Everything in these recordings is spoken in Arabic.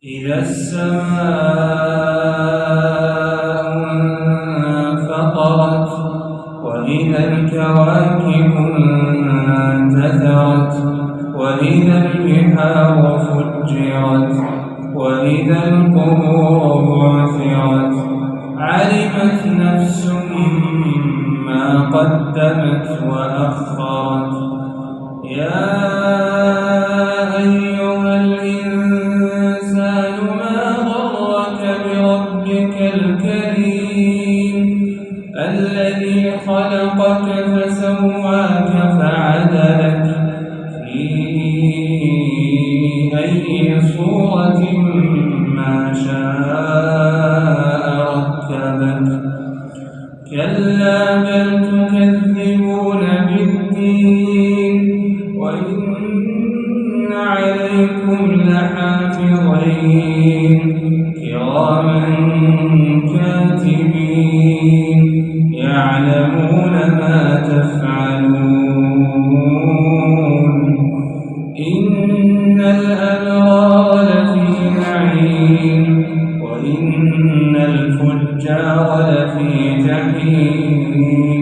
إذا السماء انفطرت وإذا الكواكب انتثرت وإذا البحار فجرت وإذا القبور بعثرت علمت نفس ما قدمت وأخرت يا أيها الإنسان ما غرك بربك الكريم الذي خلقك فسواك فعدلك في أي صورة ما شاء ركبك كلا بل تكذبون بالدين وإن عليكم لحافظين كراما كاتبين يعلمون ما تفعلون إن الأبرار لفي نعيم وإن الفجار لفي جحيم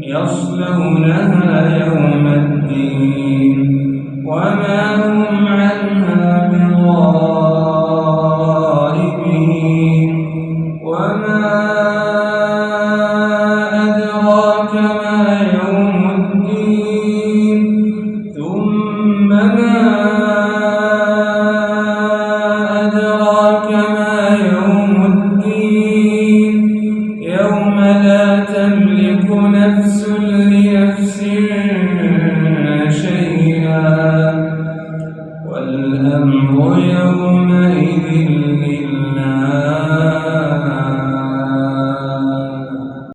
يصلونها يوم الدين وما هم عنها بغائبين وما أدراك ما يوم الدين ثم ما أدراك